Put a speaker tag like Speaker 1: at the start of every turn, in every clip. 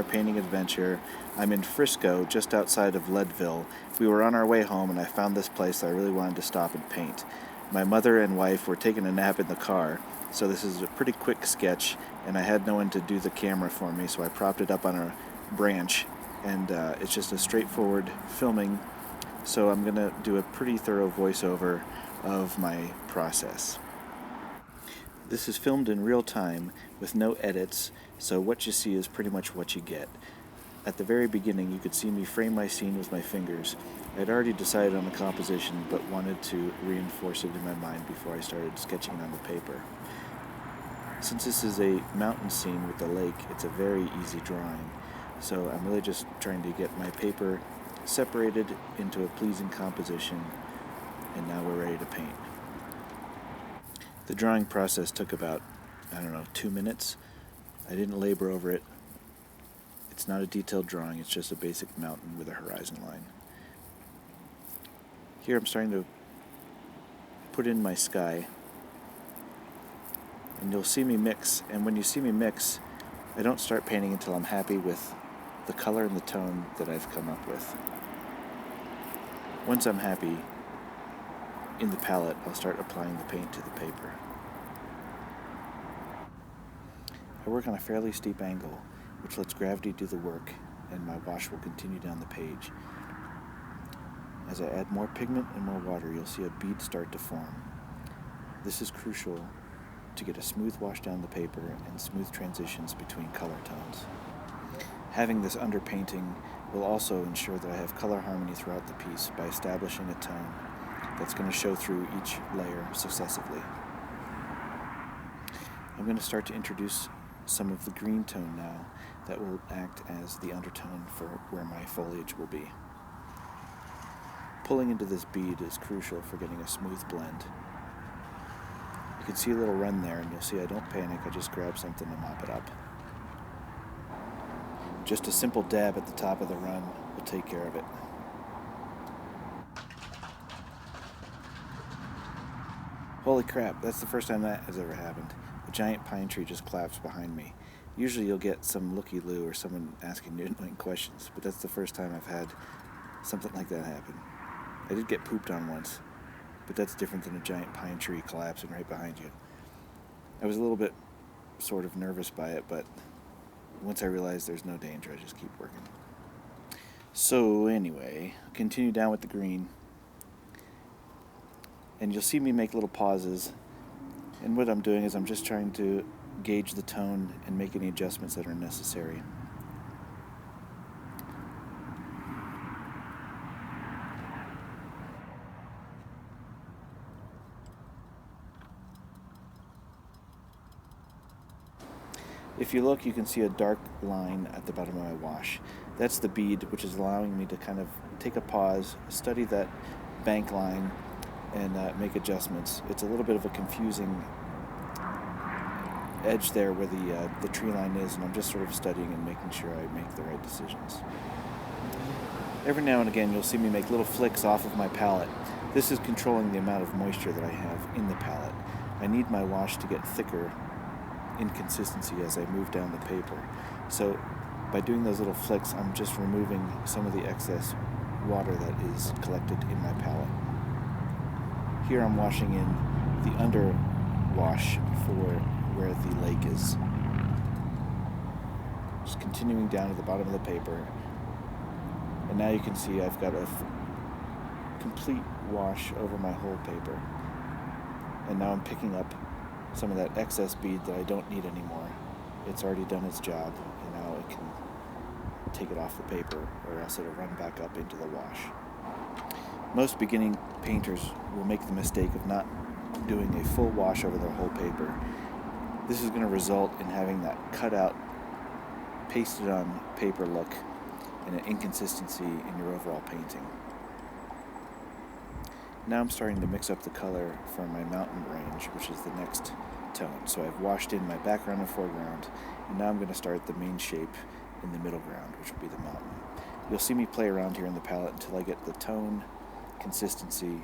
Speaker 1: painting adventure. I'm in Frisco, just outside of Leadville. We were on our way home and I found this place that I really wanted to stop and paint. My mother and wife were taking a nap in the car, so this is a pretty quick sketch, and I had no one to do the camera for me, so I propped it up on a branch, and it's just a straightforward filming, so I'm going to do a pretty thorough voiceover of my process. This is filmed in real time with no edits, so what you see is pretty much what you get. At the very beginning, you could see me frame my scene with my fingers. I'd already decided on the composition, but wanted to reinforce it in my mind before I started sketching it on the paper. Since this is a mountain scene with the lake, it's a very easy drawing, so I'm really just trying to get my paper separated into a pleasing composition, and now we're ready to paint. The drawing process took about, 2 minutes. I didn't labor over it. It's not a detailed drawing, it's just a basic mountain with a horizon line. Here I'm starting to put in my sky, and you'll see me mix, and when you see me mix, I don't start painting until I'm happy with the color and the tone that I've come up with. Once I'm happy in the palette, I'll start applying the paint to the paper. I work on a fairly steep angle, which lets gravity do the work, and my wash will continue down the page. As I add more pigment and more water, you'll see a bead start to form. This is crucial to get a smooth wash down the paper and smooth transitions between color tones. Having this underpainting will also ensure that I have color harmony throughout the piece by establishing a tone that's going to show through each layer successively. I'm going to start to introduce some of the green tone now that will act as the undertone for where my foliage will be. Pulling into this bead is crucial for getting a smooth blend. You can see a little run there, and you'll see I don't panic, I just grab something to mop it up. Just a simple dab at the top of the run will take care of it. Holy crap, that's the first time that has ever happened. A giant pine tree just collapsed behind me. Usually you'll get some looky-loo or someone asking you annoying questions, but that's the first time I've had something like that happen. I did get pooped on once, but that's different than a giant pine tree collapsing right behind you. I was a little bit sort of nervous by it, but once I realized there's no danger, I just keep working. So anyway, continue down with the green, and you'll see me make little pauses, and what I'm doing is I'm just trying to gauge the tone and make any adjustments that are necessary. If you look, you can see a dark line at the bottom of my wash. That's the bead, which is allowing me to kind of take a pause, study that bank line, and make adjustments. It's a little bit of a confusing edge there where the tree line is, and I'm just sort of studying and making sure I make the right decisions. Every now and again, you'll see me make little flicks off of my palette. This is controlling the amount of moisture that I have in the palette. I need my wash to get thicker in consistency as I move down the paper. So by doing those little flicks, I'm just removing some of the excess water that is collected in my palette. Here I'm washing in the under wash for where the lake is. Just continuing down to the bottom of the paper. And now you can see I've got a complete wash over my whole paper. And now I'm picking up some of that excess bead that I don't need anymore. It's already done its job, and now I can take it off the paper, or else it'll run back up into the wash. Most beginning painters will make the mistake of not doing a full wash over their whole paper. This is going to result in having that cut out, pasted on paper look and an inconsistency in your overall painting. Now I'm starting to mix up the color for my mountain range, which is the next tone. So I've washed in my background and foreground, and now I'm going to start the main shape in the middle ground, which will be the mountain. You'll see me play around here in the palette until I get the tone, consistency,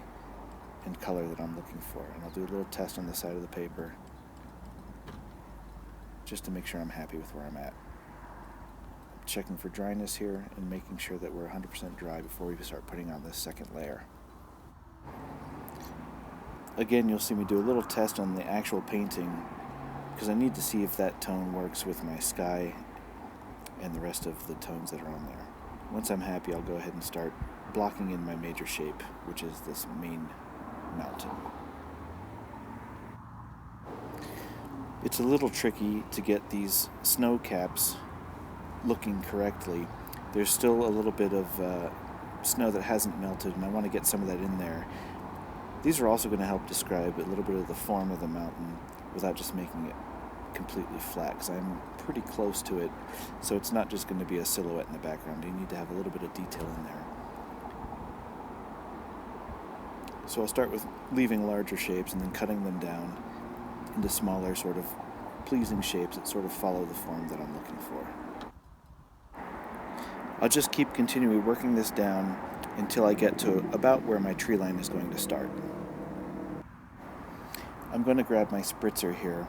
Speaker 1: and color that I'm looking for. And I'll do a little test on the side of the paper just to make sure I'm happy with where I'm at. checking for dryness here and making sure that we're 100% dry before we start putting on this second layer. Again, you'll see me do a little test on the actual painting because I need to see if that tone works with my sky and the rest of the tones that are on there. Once I'm happy, I'll go ahead and start blocking in my major shape, which is this main mountain. It's a little tricky to get these snow caps looking correctly. There's still a little bit of snow that hasn't melted, and I want to get some of that in there. These are also going to help describe a little bit of the form of the mountain without just making it completely flat, because I'm pretty close to it, so it's not just going to be a silhouette in the background. You need to have a little bit of detail in there. So I'll start with leaving larger shapes and then cutting them down into smaller, sort of pleasing shapes that sort of follow the form that I'm looking for. I'll just keep continually working this down until I get to about where my tree line is going to start. I'm going to grab my spritzer here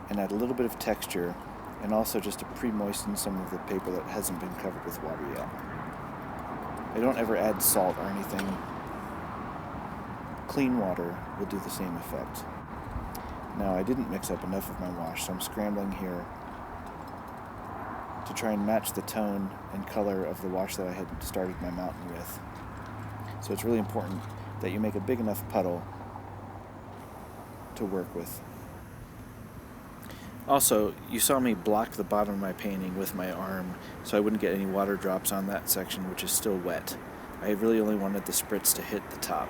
Speaker 1: and add a little bit of texture, and also just to pre-moisten some of the paper that hasn't been covered with water yet. I don't ever add salt or anything. Clean water will do the same effect. Now, I didn't mix up enough of my wash, so I'm scrambling here to try and match the tone and color of the wash that I had started my mountain with. So it's really important that you make a big enough puddle to work with. Also, you saw me block the bottom of my painting with my arm so I wouldn't get any water drops on that section, which is still wet. I really only wanted the spritz to hit the top.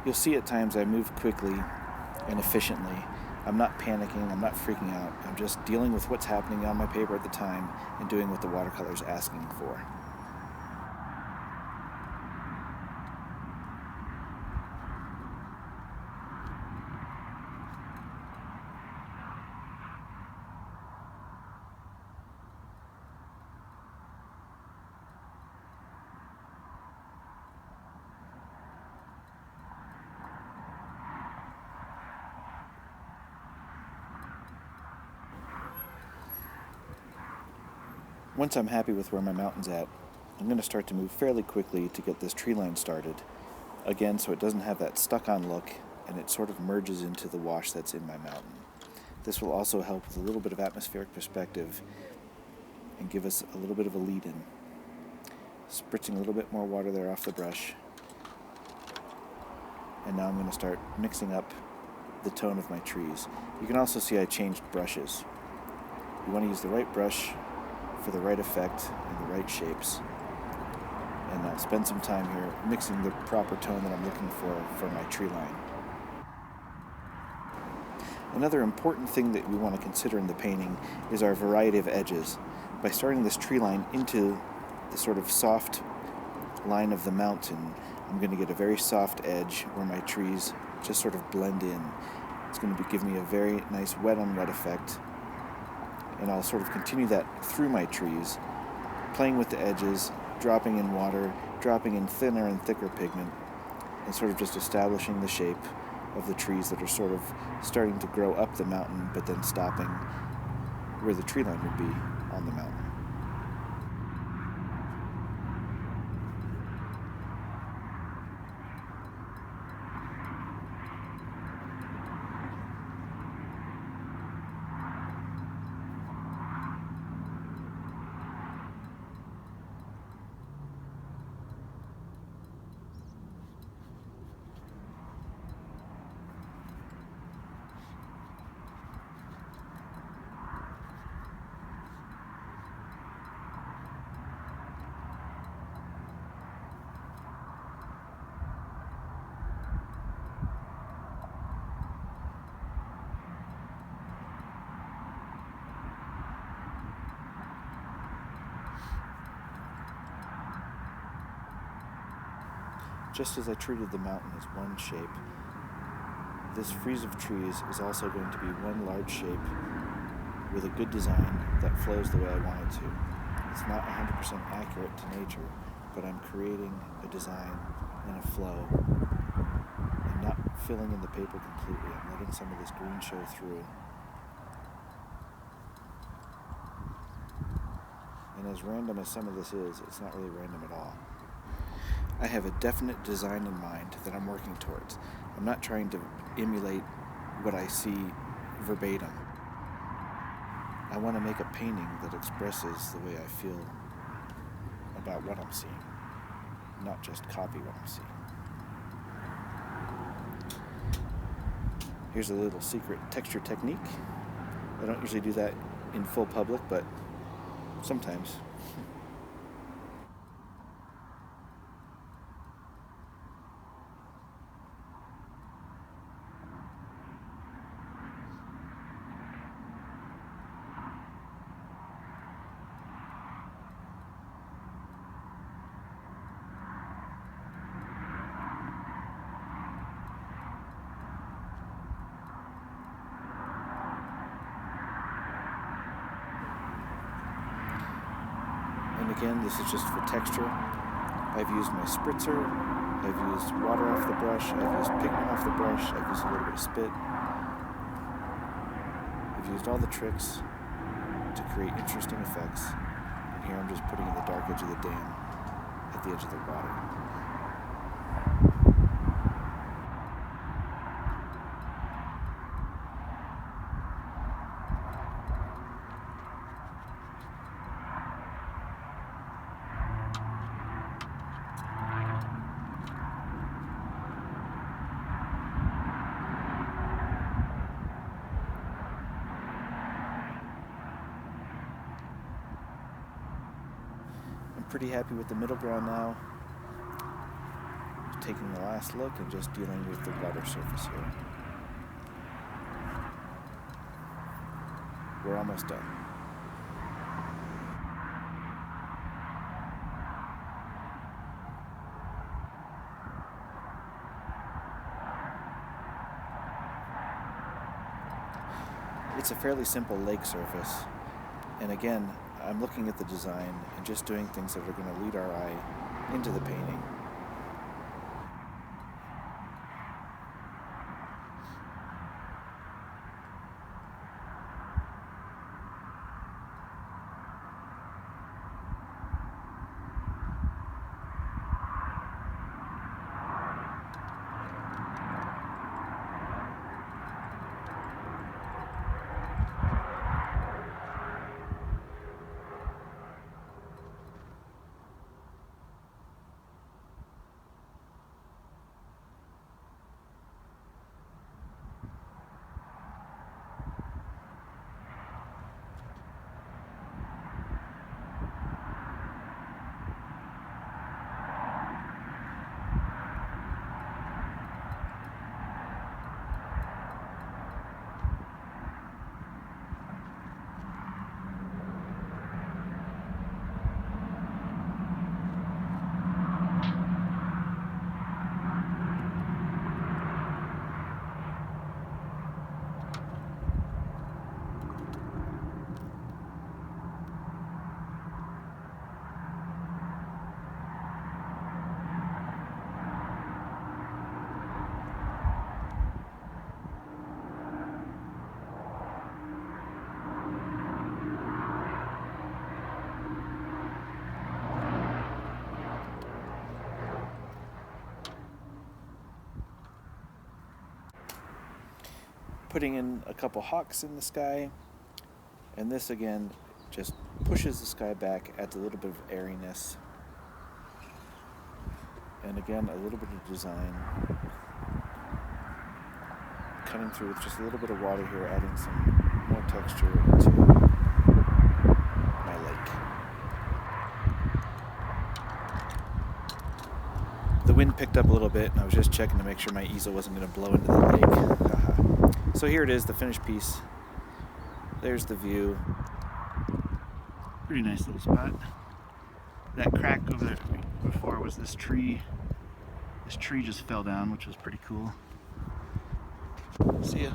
Speaker 1: You'll see at times I move quickly and efficiently. I'm not panicking, I'm not freaking out. I'm just dealing with what's happening on my paper at the time and doing what the watercolor is asking for. Once I'm happy with where my mountain's at, I'm going to start to move fairly quickly to get this tree line started. Again, so it doesn't have that stuck-on look, and it sort of merges into the wash that's in my mountain. This will also help with a little bit of atmospheric perspective and give us a little bit of a lead-in. Spritzing a little bit more water there off the brush. And now I'm going to start mixing up the tone of my trees. You can also see I changed brushes. You want to use the right brush for the right effect and the right shapes. And I'll spend some time here mixing the proper tone that I'm looking for my tree line. Another important thing that we want to consider in the painting is our variety of edges. By starting this tree line into the sort of soft line of the mountain, I'm going to get a very soft edge where my trees just sort of blend in. It's going to give me a very nice wet on wet effect. And I'll sort of continue that through my trees, playing with the edges, dropping in water, dropping in thinner and thicker pigment, and sort of just establishing the shape of the trees that are sort of starting to grow up the mountain, but then stopping where the tree line would be on the mountain. Just as I treated the mountain as one shape, this frieze of trees is also going to be one large shape with a good design that flows the way I want it to. It's not 100% accurate to nature, but I'm creating a design and a flow and not filling in the paper completely. I'm letting some of this green show through as random as some of this is, it's not really random at all. I have a definite design in mind that I'm working towards. I'm not trying to emulate what I see verbatim. I want to make a painting that expresses the way I feel about what I'm seeing, not just copy what I'm seeing. Here's a little secret texture technique. I don't usually do that in full public, but sometimes. And again, this is just for texture. I've used my spritzer, I've used water off the brush, I've used pigment off the brush, I've used a little bit of spit. I've used all the tricks to create interesting effects. And here I'm just putting in the dark edge of the dam at the edge of the water. I'm pretty happy with the middle ground now. Taking the last look and just dealing with the water surface here. We're almost done. It's a fairly simple lake surface, and again, I'm looking at the design and just doing things that are going to lead our eye into the painting. Putting in a couple hawks in the sky, and this again just pushes the sky back, adds a little bit of airiness, and again a little bit of design, cutting through with just a little bit of water here, adding some more texture to my lake. The wind picked up a little bit, and I was just checking to make sure my easel wasn't going to blow into the lake. So here it is, the finished piece. There's the view. Pretty nice little spot. That crack over there before was this tree. This tree just fell down, which was pretty cool. See ya.